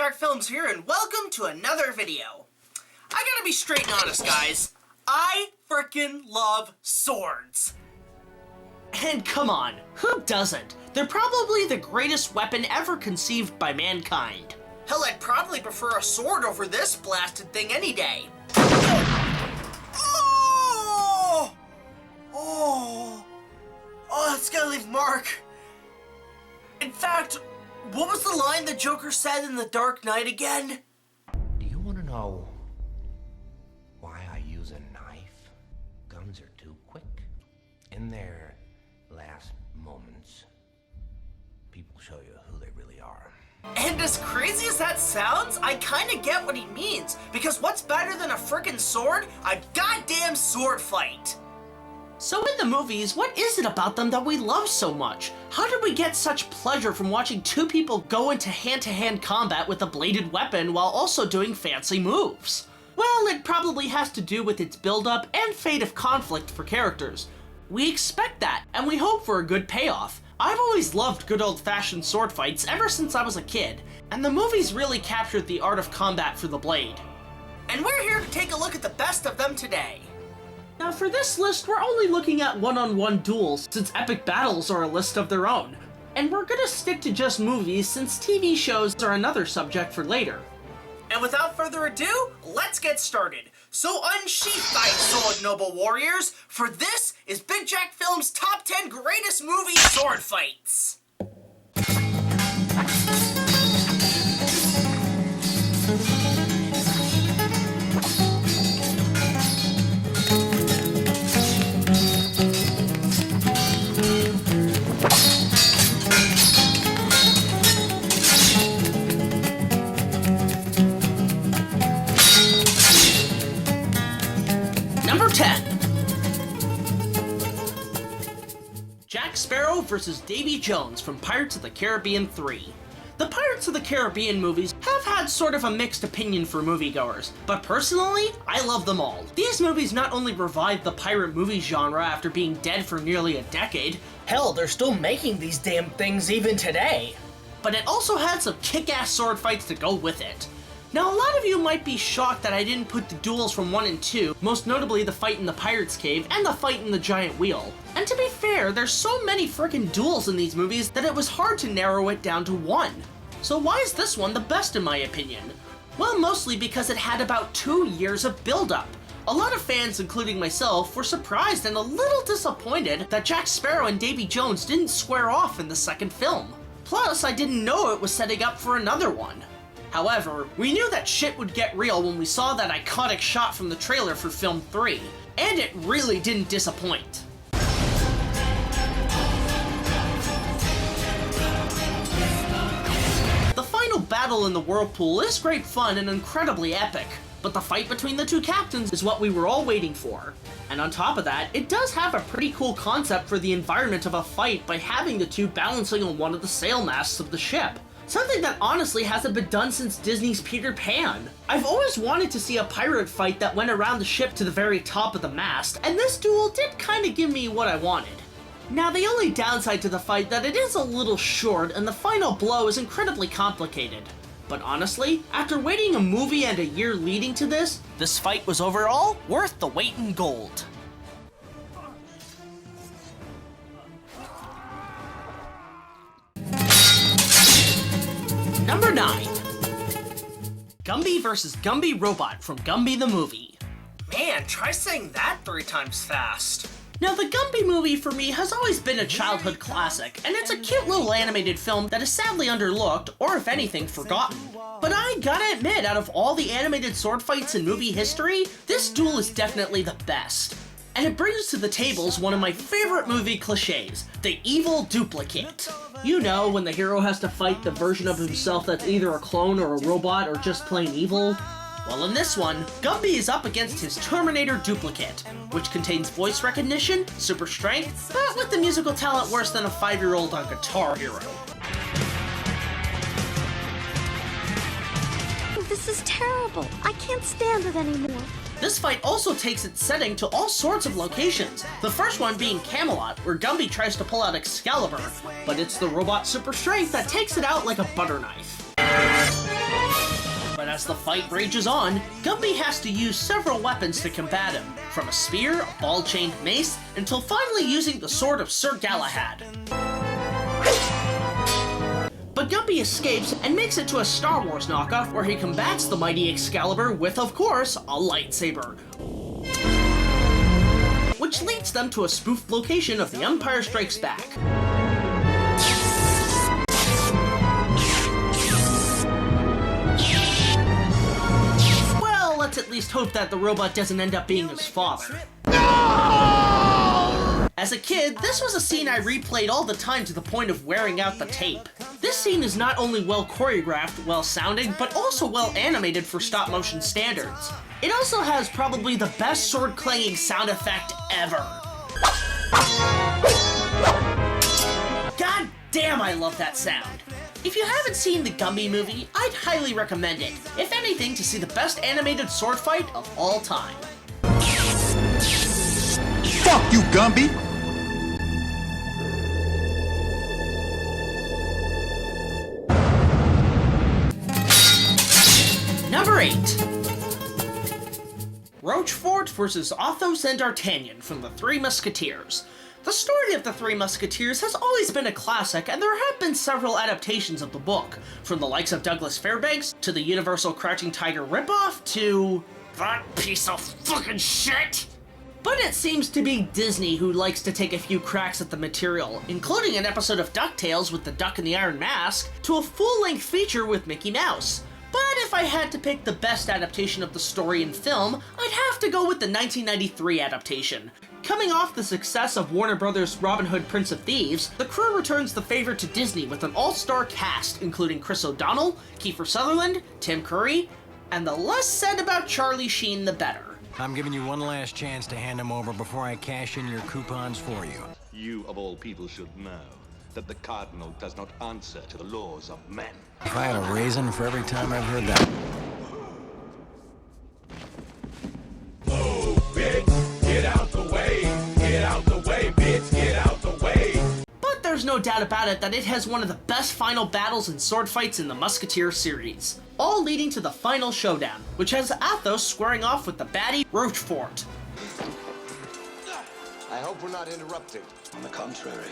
BigJackFilms here, and welcome to another video. I gotta be straight and honest, guys. I frickin' love swords. And come on, who doesn't? They're probably the greatest weapon ever conceived by mankind. Hell, I'd probably prefer a sword over this blasted thing any day. Oh, it's gonna leave a mark. In fact, what was the line the Joker said in The Dark Knight again? Do you want to know why I use a knife? Guns are too quick. In their last moments, people show you who they really are. And as crazy as that sounds, I kinda get what he means. Because what's better than a frickin' sword? A goddamn sword fight! So in the movies, what is it about them that we love so much? How did we get such pleasure from watching two people go into hand-to-hand combat with a bladed weapon while also doing fancy moves? Well, it probably has to do with its build-up and fate of conflict for characters. We expect that, and we hope for a good payoff. I've always loved good old-fashioned sword fights ever since I was a kid, and the movies really captured the art of combat for the blade. And we're here to take a look at the best of them today. Now for this list, we're only looking at one-on-one duels, since epic battles are a list of their own. And we're gonna stick to just movies, since TV shows are another subject for later. And without further ado, let's get started. So unsheath thy sword, noble warriors, for this is BigJackFilms' Top 10 Greatest Movie Sword Fights. Number 10. Jack Sparrow vs. Davy Jones from Pirates of the Caribbean 3. The Pirates of the Caribbean movies have had sort of a mixed opinion for moviegoers, but personally, I love them all. These movies not only revived the pirate movie genre after being dead for nearly a decade, hell, they're still making these damn things even today, but it also had some kick-ass sword fights to go with it. Now, a lot of you might be shocked that I didn't put the duels from 1 and 2, most notably the fight in the Pirate's Cave and the fight in the Giant Wheel. And to be fair, there's so many frickin' duels in these movies that it was hard to narrow it down to one. So why is this one the best in my opinion? Well, mostly because it had about 2 years of build-up. A lot of fans, including myself, were surprised and a little disappointed that Jack Sparrow and Davy Jones didn't square off in the second film. Plus, I didn't know it was setting up for another one. However, we knew that shit would get real when we saw that iconic shot from the trailer for film 3, and it really didn't disappoint. The final battle in the whirlpool is great fun and incredibly epic, but the fight between the two captains is what we were all waiting for. And on top of that, it does have a pretty cool concept for the environment of a fight by having the two balancing on one of the sail masts of the ship. Something that honestly hasn't been done since Disney's Peter Pan. I've always wanted to see a pirate fight that went around the ship to the very top of the mast, and this duel did kinda give me what I wanted. Now, the only downside to the fight that it is a little short and the final blow is incredibly complicated. But honestly, after waiting a movie and a year leading to this fight was overall worth the weight in gold. Number 9. Gumby vs. Gumby Robot from Gumby the Movie. Man, try saying that 3 times fast. Now, the Gumby movie for me has always been a childhood classic, and it's a cute little animated film that is sadly underlooked, or if anything, forgotten. But I gotta admit, out of all the animated sword fights in movie history, this duel is definitely the best. And it brings to the tables one of my favorite movie cliches, the evil duplicate. You know, when the hero has to fight the version of himself that's either a clone or a robot or just plain evil. Well, in this one, Gumby is up against his Terminator duplicate, which contains voice recognition, super strength, but with the musical talent worse than a 5-year-old on Guitar Hero. This is terrible. I can't stand it anymore. This fight also takes its setting to all sorts of locations, the first one being Camelot, where Gumby tries to pull out Excalibur, but it's the robot's super strength that takes it out like a butter knife. As the fight rages on, Gumby has to use several weapons to combat him, from a spear, a ball-chained mace, until finally using the sword of Sir Galahad. But Gumby escapes and makes it to a Star Wars knockoff where he combats the mighty Excalibur with, of course, a lightsaber, which leads them to a spoofed location of The Empire Strikes Back. Well, let's at least hope that the robot doesn't end up being his father. As a kid, this was a scene I replayed all the time to the point of wearing out the tape. This scene is not only well choreographed, well sounding, but also well animated for stop motion standards. It also has probably the best sword clanging sound effect ever. God damn, I love that sound. If you haven't seen the Gumby movie, I'd highly recommend it, if anything to see the best animated sword fight of all time. Fuck you, Gumby! Number 8. Rochefort versus Athos and D'Artagnan from The Three Musketeers. The story of The Three Musketeers has always been a classic, and there have been several adaptations of the book, from the likes of Douglas Fairbanks, to the Universal Crouching Tiger ripoff, to that piece of fucking shit! But it seems to be Disney who likes to take a few cracks at the material, including an episode of DuckTales with the Duck in the Iron Mask, to a full-length feature with Mickey Mouse. But if I had to pick the best adaptation of the story in film, I'd have to go with the 1993 adaptation. Coming off the success of Warner Brothers' Robin Hood Prince of Thieves, the crew returns the favor to Disney with an all-star cast, including Chris O'Donnell, Kiefer Sutherland, Tim Curry, and the less said about Charlie Sheen, the better. I'm giving you one last chance to hand him over before I cash in your coupons for you. You, of all people, should know that the Cardinal does not answer to the laws of men. If I had a raisin for every time I've heard that. Move, bitch! Get out the way! Get out the way, bitch! Get out the way! But there's no doubt about it that it has one of the best final battles and sword fights in the Musketeer series, all leading to the final showdown, which has Athos squaring off with the baddie Rochefort. I hope we're not interrupting. On the contrary,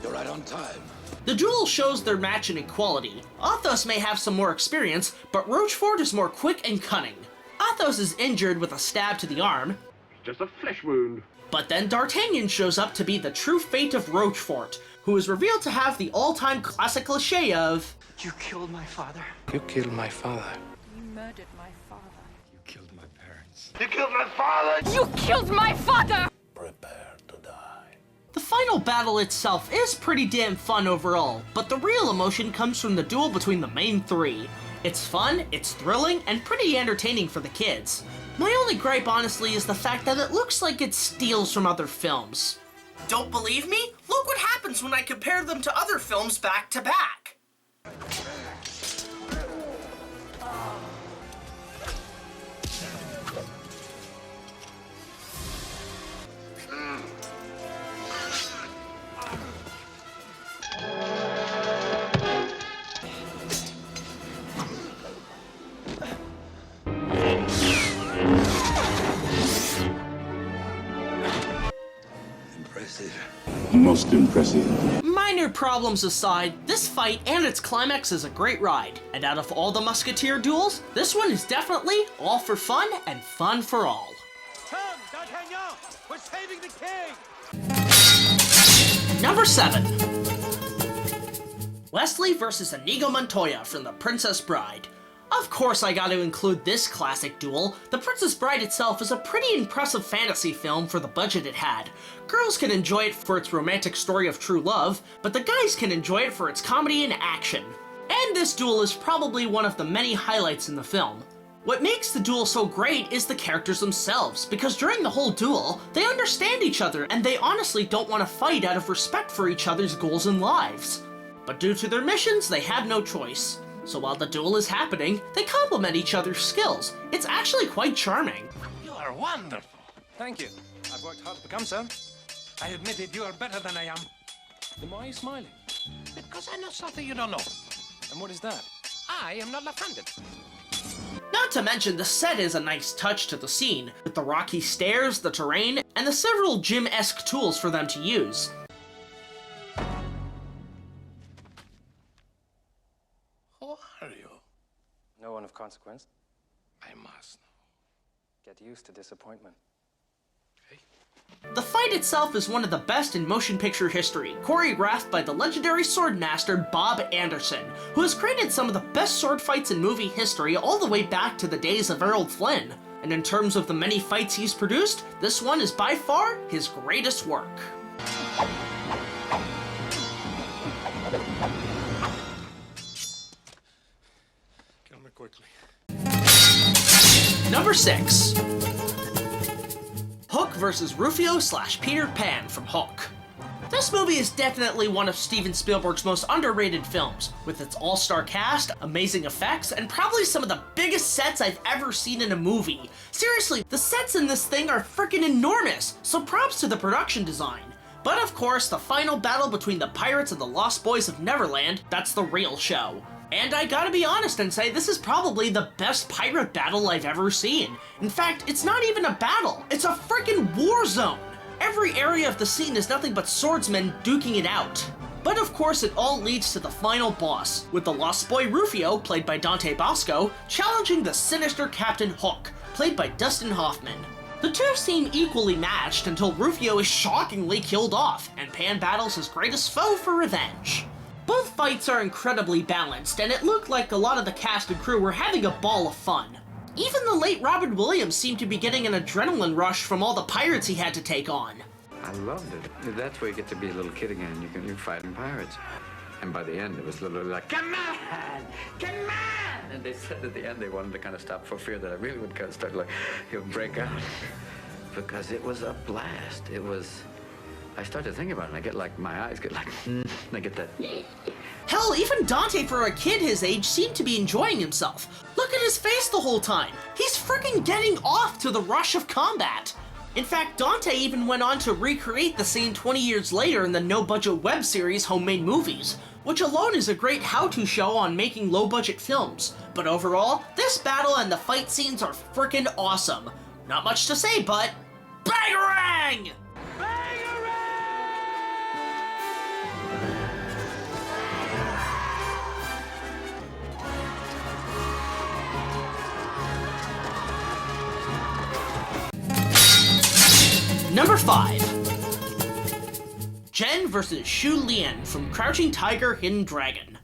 you're right on time. The duel shows their match in equality. Athos may have some more experience, but Rochefort is more quick and cunning. Athos is injured with a stab to the arm. Just a flesh wound. But then D'Artagnan shows up to be the true fate of Rochefort, who is revealed to have the all-time classic cliché of, "You killed my father. You killed my father. You murdered my father. You killed my parents. You killed my father! You killed my father!" Prepare to die. The final battle itself is pretty damn fun overall, but the real emotion comes from the duel between the main three. It's fun, it's thrilling, and pretty entertaining for the kids. My only gripe, honestly, is the fact that it looks like it steals from other films. Don't believe me? Look what happens when I compare them to other films back to back. Most impressive. Minor problems aside, this fight and its climax is a great ride, and out of all the Musketeer duels, this one is definitely all for fun and fun for all. Come, D'Artagnan! We're saving the king! Number 7. Wesley vs. INIGO Montoya from The Princess Bride. Of course I gotta include this classic duel. The Princess Bride itself is a pretty impressive fantasy film for the budget it had. Girls can enjoy it for its romantic story of true love, but the guys can enjoy it for its comedy and action. And this duel is probably one of the many highlights in the film. What makes the duel so great is the characters themselves, because during the whole duel, they understand each other and they honestly don't want to fight out of respect for each other's goals and lives. But due to their missions, they have no choice. So while the duel is happening, they complement each other's skills. It's actually quite charming. You are wonderful. Thank you. I've worked hard to become so. I admit it, you are better than I am. Then why are you smiling? Because I know something you don't know. And what is that? I am not left-handed. to mention, the set is a nice touch to the scene, with the rocky stairs, the terrain, and the several gym-esque tools for them to use. Who are you? No one of consequence. I must know. Get used to disappointment. The fight itself is one of the best in motion picture history, choreographed by the legendary swordmaster Bob Anderson, who has created some of the best sword fights in movie history all the way back to the days of Errol Flynn. And in terms of the many fights he's produced, this one is by far his greatest work. Kill me quickly. Number 6. Hook vs. Rufio / Peter Pan from Hook. This movie is definitely one of Steven Spielberg's most underrated films, with its all-star cast, amazing effects, and probably some of the biggest sets I've ever seen in a movie. Seriously, the sets in this thing are freaking enormous, so props to the production design. But of course, the final battle between the pirates and the Lost Boys of Neverland, that's the real show. And I gotta be honest and say this is probably the best pirate battle I've ever seen. In fact, it's not even a battle, it's a freaking war zone! Every area of the scene is nothing but swordsmen duking it out. But of course it all leads to the final boss, with the Lost Boy Rufio, played by Dante Bosco, challenging the sinister Captain Hook, played by Dustin Hoffman. The two seem equally matched until Rufio is shockingly killed off, and Pan battles his greatest foe for revenge. Both fights are incredibly balanced, and it looked like a lot of the cast and crew were having a ball of fun. Even the late Robin Williams seemed to be getting an adrenaline rush from all the pirates he had to take on. I loved it. That's where you get to be a little kid again. You're fighting pirates. And by the end, it was literally like, come on! Come on! And they said at the end they wanted to kind of stop for fear that I really would kind of start like, he'll break out. Because it was a blast. It was... I started thinking about it, and I get like, my eyes get like, and I get that. Hell, even Dante, for a kid his age, seemed to be enjoying himself. Look at his face the whole time. He's freaking getting off to the rush of combat. In fact, Dante even went on to recreate the scene 20 years later in the no-budget web series Homemade Movies, which alone is a great how-to show on making low-budget films. But overall, this battle and the fight scenes are freaking awesome. Not much to say, but bangarang! Number 5. Jen vs. Shu Lien from Crouching Tiger, Hidden Dragon.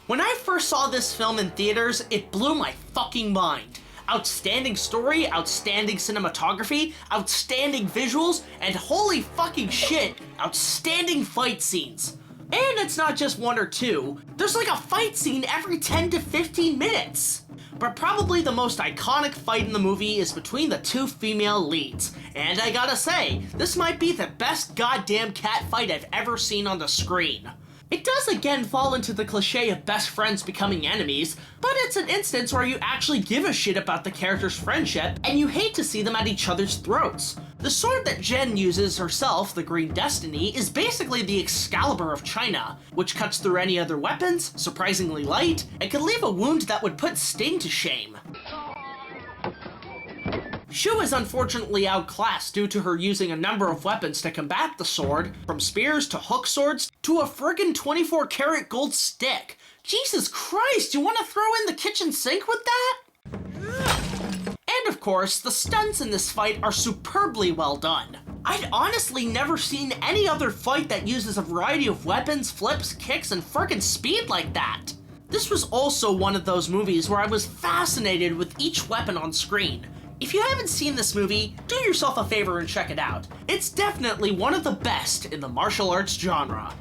When I first saw this film in theaters, it blew my fucking mind. Outstanding story, outstanding cinematography, outstanding visuals, and holy fucking shit, outstanding fight scenes. And it's not just one or two, there's like a fight scene every 10 to 15 minutes. But probably the most iconic fight in the movie is between the two female leads. And I gotta say, this might be the best goddamn cat fight I've ever seen on the screen. It does again fall into the cliche of best friends becoming enemies, but it's an instance where you actually give a shit about the character's friendship and you hate to see them at each other's throats. The sword that Jen uses herself, the Green Destiny, is basically the Excalibur of China, which cuts through any other weapons, surprisingly light, and can leave a wound that would put Sting to shame. Shu is unfortunately outclassed due to her using a number of weapons to combat the sword, from spears to hook swords to a friggin' 24-karat gold stick. Jesus Christ, you want to throw in the kitchen sink with that? And of course, the stunts in this fight are superbly well done. I'd honestly never seen any other fight that uses a variety of weapons, flips, kicks, and frickin' speed like that. This was also one of those movies where I was fascinated with each weapon on screen. If you haven't seen this movie, do yourself a favor and check it out. It's definitely one of the best in the martial arts genre.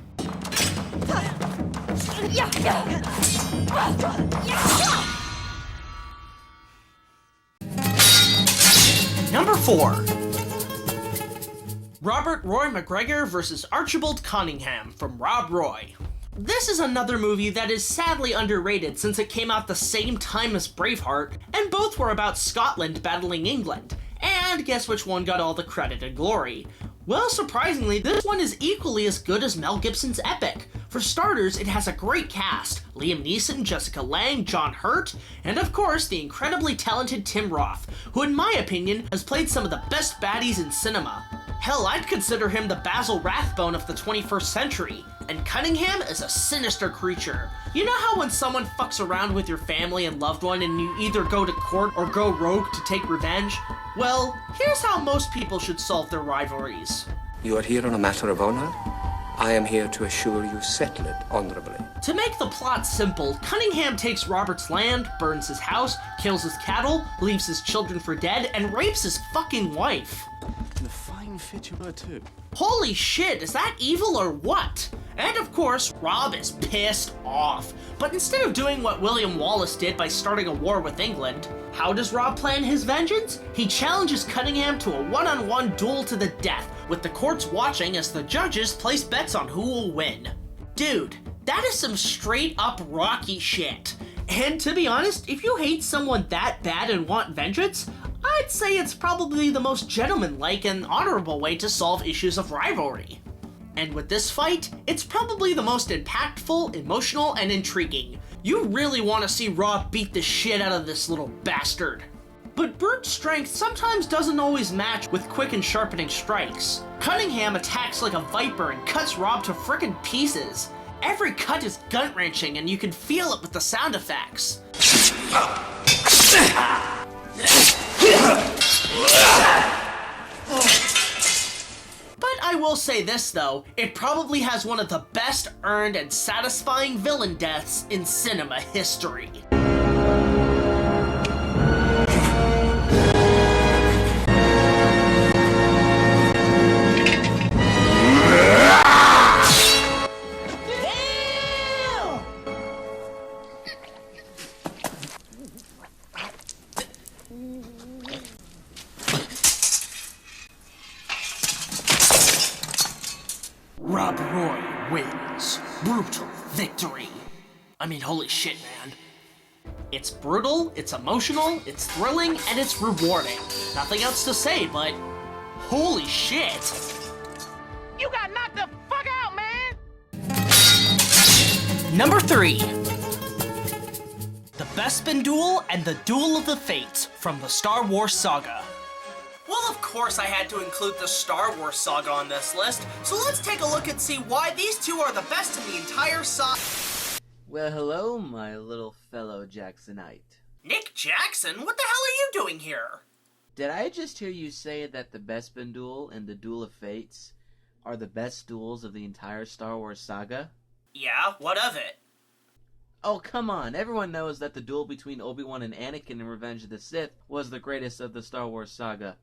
Number 4. Robert Roy McGregor vs. Archibald Cunningham from Rob Roy. This is another movie that is sadly underrated since it came out the same time as Braveheart, and both were about Scotland battling England. And guess which one got all the credit and glory? Well, surprisingly, this one is equally as good as Mel Gibson's epic, For starters, it has a great cast: Liam Neeson, Jessica Lange, John Hurt, and of course the incredibly talented Tim Roth, who in my opinion has played some of the best baddies in cinema. Hell, I'd consider him the Basil Rathbone of the 21st century, and Cunningham is a sinister creature. You know how when someone fucks around with your family and loved one and you either go to court or go rogue to take revenge? Well, here's how most people should solve their rivalries. You are here on a matter of honor? I am here to assure you settle it honorably. To make the plot simple, Cunningham takes Robert's land, burns his house, kills his cattle, leaves his children for dead, and rapes his fucking wife. And a fine fit you were too. Holy shit, is that evil or what? And of course, Rob is pissed off. But instead of doing what William Wallace did by starting a war with England, how does Rob plan his vengeance? He challenges Cunningham to a one-on-one duel to the death, with the courts watching as the judges place bets on who will win. Dude, that is some straight up Rocky shit. And to be honest, if you hate someone that bad and want vengeance, I'd say it's probably the most gentlemanlike and honorable way to solve issues of rivalry. And with this fight, it's probably the most impactful, emotional, and intriguing. You really want to see Rob beat the shit out of this little bastard. But brute strength sometimes doesn't always match with quick and sharpening strikes. Cunningham attacks like a viper and cuts Rob to frickin' pieces. Every cut is gut-wrenching and you can feel it with the sound effects. But I will say this though, it probably has one of the best earned and satisfying villain deaths in cinema history. Rob Roy wins. Brutal victory. I mean, holy shit, man. It's brutal, it's emotional, it's thrilling, and it's rewarding. Nothing else to say, but holy shit. You got knocked the fuck out, man! Number 3. The Bespin Duel and the Duel of the Fates from the Star Wars saga. Well, of course I had to include the Star Wars saga on this list, so let's take a look and see why these two are the best in the entire saga. Well, hello, my little fellow Jacksonite. Nick Jackson? What the hell are you doing here? Did I just hear you say that the Bespin Duel and the Duel of Fates are the best duels of the entire Star Wars saga? Yeah, what of it? Oh, come on. Everyone knows that the duel between Obi-Wan and Anakin in Revenge of the Sith was the greatest of the Star Wars saga.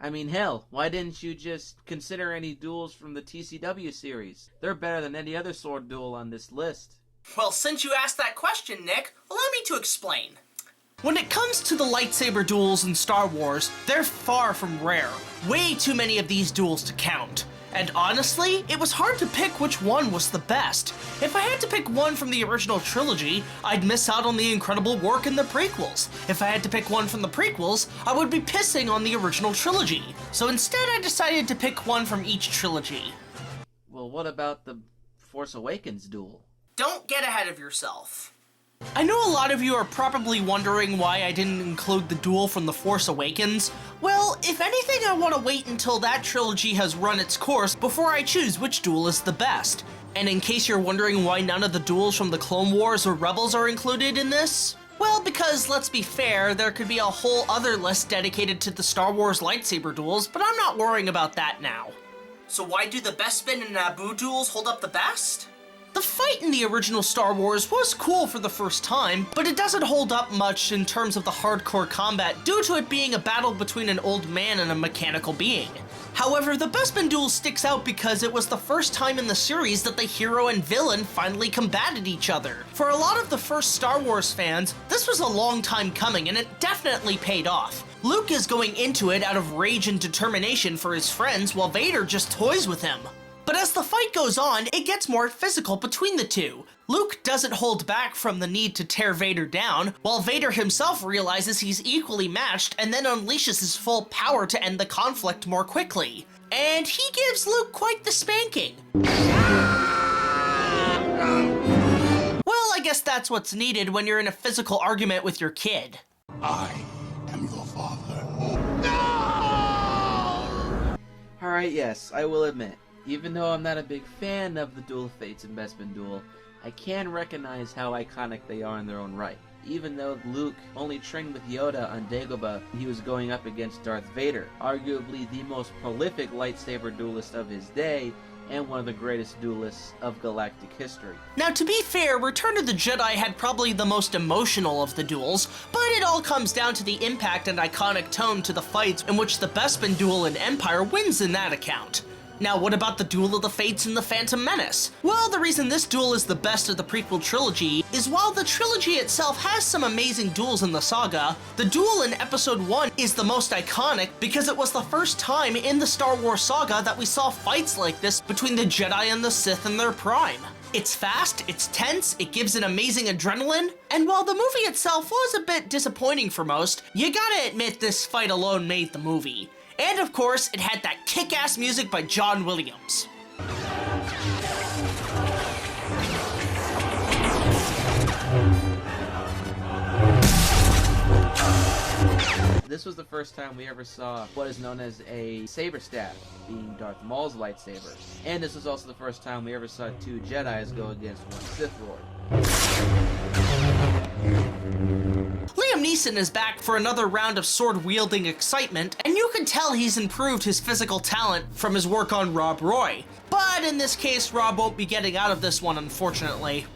I mean, hell, why didn't you just consider any duels from the TCW series? They're better than any other sword duel on this list. Well, since you asked that question, Nick, allow me to explain. When it comes to the lightsaber duels in Star Wars, they're far from rare. Way too many of these duels to count. And honestly, it was hard to pick which one was the best. If I had to pick one from the original trilogy, I'd miss out on the incredible work in the prequels. If I had to pick one from the prequels, I would be pissing on the original trilogy. So instead I decided to pick one from each trilogy. Well, what about the Force Awakens duel? Don't get ahead of yourself. I know a lot of you are probably wondering why I didn't include the duel from The Force Awakens. Well, if anything, I want to wait until that trilogy has run its course before I choose which duel is the best. And in case you're wondering why none of the duels from the Clone Wars or Rebels are included in this, well, because let's be fair, there could be a whole other list dedicated to the Star Wars lightsaber duels, but I'm not worrying about that now. So why do the Bespin and Naboo duels hold up the best? The fight in the original Star Wars was cool for the first time, but it doesn't hold up much in terms of the hardcore combat due to it being a battle between an old man and a mechanical being. However, the Bespin duel sticks out because it was the first time in the series that the hero and villain finally combated each other. For a lot of the first Star Wars fans, this was a long time coming and it definitely paid off. Luke is going into it out of rage and determination for his friends while Vader just toys with him. But as the fight goes on, it gets more physical between the two. Luke doesn't hold back from the need to tear Vader down, while Vader himself realizes he's equally matched and then unleashes his full power to end the conflict more quickly. And he gives Luke quite the spanking. guess that's what's needed when you're in a physical argument with your kid. I am your father. Alright, yes, I will admit, even though I'm not a big fan of the Duel of Fates and Bespin Duel, I can recognize how iconic they are in their own right. Even though Luke only trained with Yoda on Dagobah, he was going up against Darth Vader, arguably the most prolific lightsaber duelist of his day, and one of the greatest duelists of galactic history. Now, to be fair, Return of the Jedi had probably the most emotional of the duels, but it all comes down to the impact and iconic tone to the fights in which the Bespin duel in Empire wins in that account. Now, what about the Duel of the Fates and the Phantom Menace? Well, the reason this duel is the best of the prequel trilogy is while the trilogy itself has some amazing duels in the saga, the duel in Episode 1 is the most iconic because it was the first time in the Star Wars saga that we saw fights like this between the Jedi and the Sith in their prime. It's fast, it's tense, it gives an amazing adrenaline, and while the movie itself was a bit disappointing for most, you gotta admit this fight alone made the movie. And of course, it had that kick-ass music by John Williams. This was the first time we ever saw what is known as a saber staff, being Darth Maul's lightsaber. And this was also the first time we ever saw two Jedis go against one Sith Lord. Liam Neeson is back for another round of sword-wielding excitement, and you can tell he's improved his physical talent from his work on Rob Roy. But in this case, Rob won't be getting out of this one, unfortunately.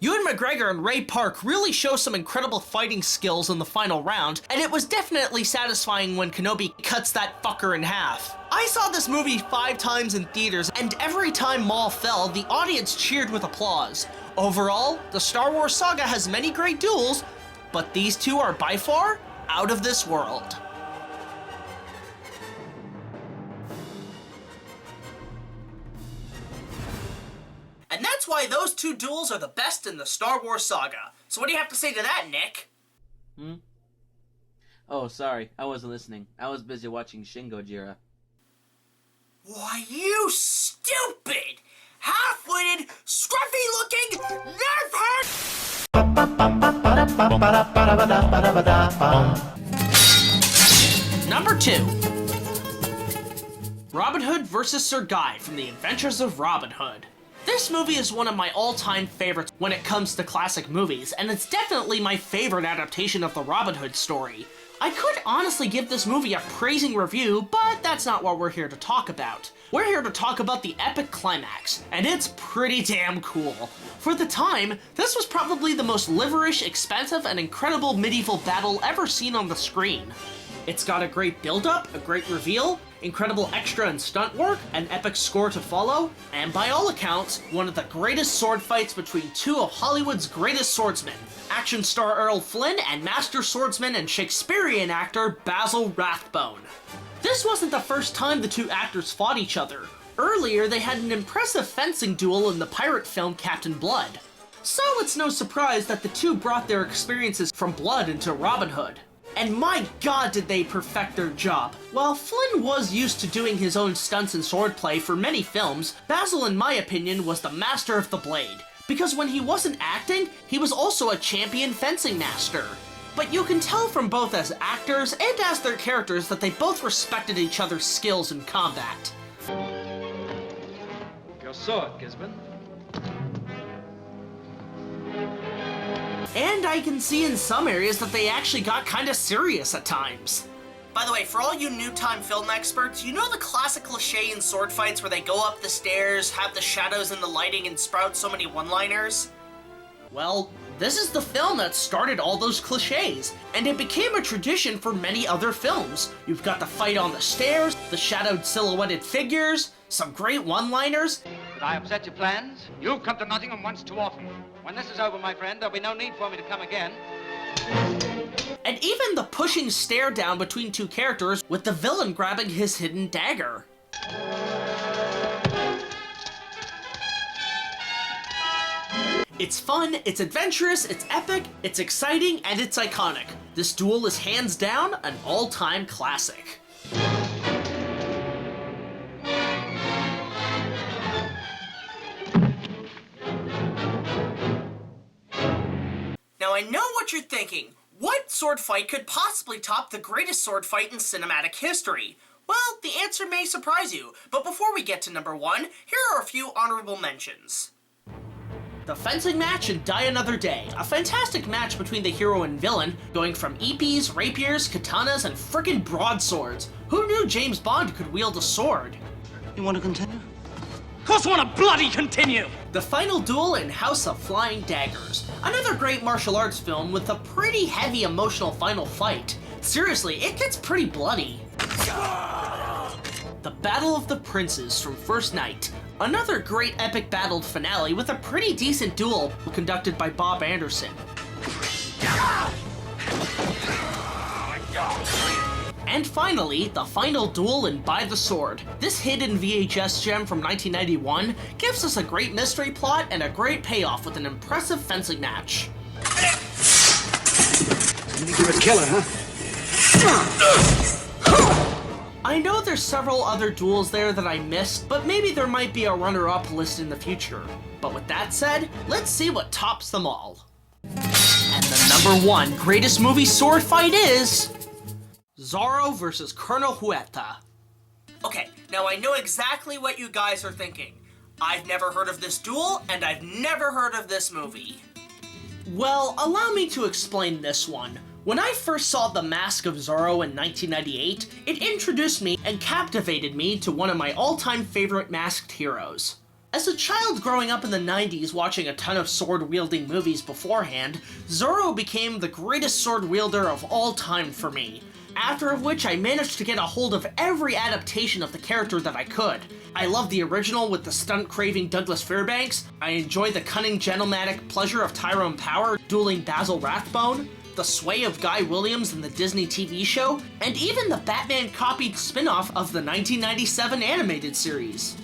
Ewan McGregor and Ray Park really show some incredible fighting skills in the final round, and it was definitely satisfying when Kenobi cuts that fucker in half. I saw this movie 5 times in theaters, and every time Maul fell, the audience cheered with applause. Overall, the Star Wars saga has many great duels, but these two are by far out of this world. And that's why those two duels are the best in the Star Wars saga. So what do you have to say to that, Nick? Oh, sorry, I wasn't listening. I was busy watching Shin Gojira. Why, you stupid, half-witted, scruffy-looking nerfhead! Number 2. Robin Hood vs. Sir Guy from The Adventures of Robin Hood. This movie is one of my all-time favorites when it comes to classic movies, and it's definitely my favorite adaptation of the Robin Hood story. I could honestly give this movie a praising review, but that's not what we're here to talk about. We're here to talk about the epic climax, and it's pretty damn cool. For the time, this was probably the most liverish, expensive, and incredible medieval battle ever seen on the screen. It's got a great build-up, a great reveal, incredible extra and stunt work, an epic score to follow, and by all accounts, one of the greatest sword fights between two of Hollywood's greatest swordsmen, action star Errol Flynn and master swordsman and Shakespearean actor Basil Rathbone. This wasn't the first time the two actors fought each other. Earlier, they had an impressive fencing duel in the pirate film Captain Blood. So it's no surprise that the two brought their experiences from Blood into Robin Hood. And my god did they perfect their job. While Flynn was used to doing his own stunts and swordplay for many films, Basil, in my opinion, was the master of the blade. Because when he wasn't acting, he was also a champion fencing master. But you can tell from both as actors and as their characters that they both respected each other's skills in combat. Your sword, Gisborne. And I can see in some areas that they actually got kinda serious at times. By the way, for all you new-time film experts, you know the classic cliché in sword fights where they go up the stairs, have the shadows and the lighting, and sprout so many one-liners? Well, this is the film that started all those clichés, and it became a tradition for many other films. You've got the fight on the stairs, the shadowed silhouetted figures, some great one-liners. Did I upset your plans? You've come to Nottingham once too often. When this is over, my friend, there'll be no need for me to come again. And even the pushing stare down between two characters with the villain grabbing his hidden dagger. It's fun, it's adventurous, it's epic, it's exciting, and it's iconic. This duel is hands down an all-time classic. I know what you're thinking. What sword fight could possibly top the greatest sword fight in cinematic history? Well, the answer may surprise you, but before we get to number 1, here are a few honorable mentions. The fencing match in Die Another Day, a fantastic match between the hero and villain, going from epis, rapiers, katanas, and frickin' broadswords. Who knew James Bond could wield a sword? You want to continue? Of course I want to bloody continue! The final duel in House of Flying Daggers, another great martial arts film with a pretty heavy emotional final fight. Seriously, it gets pretty bloody. The Battle of the Princes from First Night, another great epic battled finale with a pretty decent duel conducted by Bob Anderson. And finally, the final duel in By the Sword. This hidden VHS gem from 1991 gives us a great mystery plot and a great payoff with an impressive fencing match. You're a killer, huh? I know there's several other duels there that I missed, but maybe there might be a runner-up list in the future. But with that said, let's see what tops them all. And the number 1 greatest movie sword fight is... Zorro versus Colonel Huerta. Okay, now I know exactly what you guys are thinking. I've never heard of this duel, and I've never heard of this movie. Well, allow me to explain this one. When I first saw The Mask of Zorro in 1998, it introduced me and captivated me to one of my all-time favorite masked heroes. As a child growing up in the 90s watching a ton of sword-wielding movies beforehand, Zorro became the greatest sword wielder of all time for me. After which I managed to get a hold of every adaptation of the character that I could. I love the original with the stunt-craving Douglas Fairbanks, I enjoy the cunning gentlemantic pleasure of Tyrone Power dueling Basil Rathbone, the sway of Guy Williams in the Disney TV show, and even the Batman-copied spin-off of the 1997 animated series.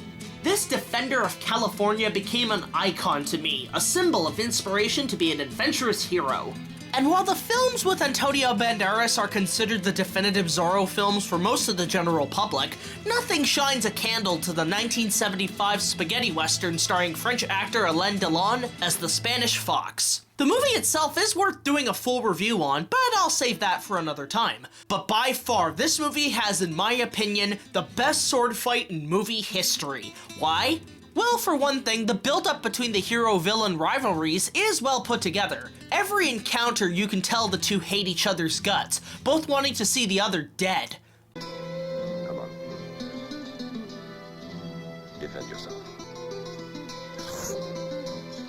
This defender of California became an icon to me, a symbol of inspiration to be an adventurous hero. And while the films with Antonio Banderas are considered the definitive Zorro films for most of the general public, nothing shines a candle to the 1975 spaghetti western starring French actor Alain Delon as the Spanish Fox. The movie itself is worth doing a full review on, but I'll save that for another time. But by far, this movie has, in my opinion, the best sword fight in movie history. Why? Well, for one thing, the build-up between the hero-villain rivalries is well put together. Every encounter you can tell the two hate each other's guts, both wanting to see the other dead. Come on. Defend yourself.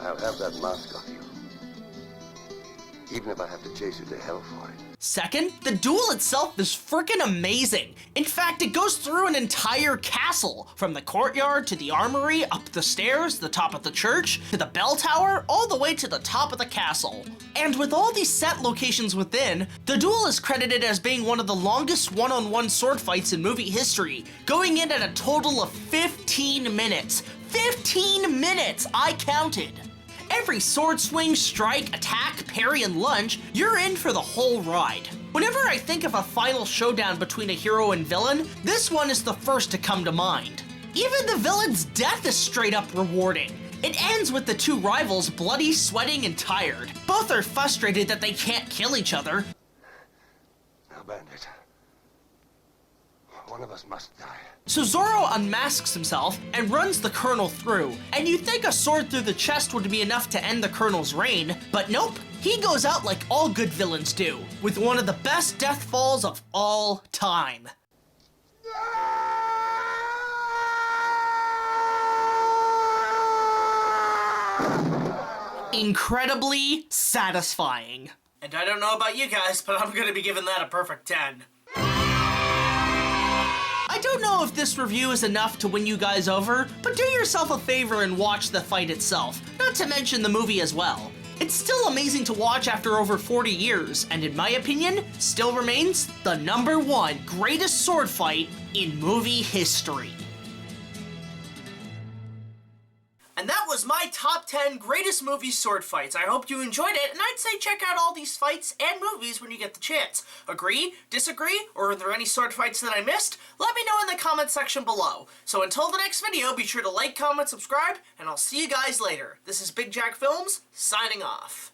I'll have that mask on you. Even if I have to chase you to hell for it. Second, the duel itself is frickin' amazing. In fact, it goes through an entire castle, from the courtyard to the armory, up the stairs, the top of the church, to the bell tower, all the way to the top of the castle. And with all these set locations within, the duel is credited as being one of the longest one-on-one sword fights in movie history, going in at a total of 15 minutes. 15 minutes, I counted! Every sword swing, strike, attack, parry, and lunge, you're in for the whole ride. Whenever I think of a final showdown between a hero and villain, this one is the first to come to mind. Even the villain's death is straight up rewarding. It ends with the two rivals bloody, sweating, and tired. Both are frustrated that they can't kill each other. Now, Bandit. One of us must die. So Zorro unmasks himself and runs the Colonel through, and you'd think a sword through the chest would be enough to end the Colonel's reign, but nope. He goes out like all good villains do, with one of the best death falls of all time. Incredibly satisfying. And I don't know about you guys, but I'm gonna be giving that a perfect 10. I don't know if this review is enough to win you guys over, but do yourself a favor and watch the fight itself, not to mention the movie as well. It's still amazing to watch after over 40 years, and in my opinion, still remains the #1 greatest sword fight in movie history. And that was my top 10 greatest movie sword fights. I hope you enjoyed it, and I'd say check out all these fights and movies when you get the chance. Agree? Disagree? Or are there any sword fights that I missed? Let me know in the comment section below. So until the next video, be sure to like, comment, subscribe, and I'll see you guys later. This is BigJackFilms, signing off.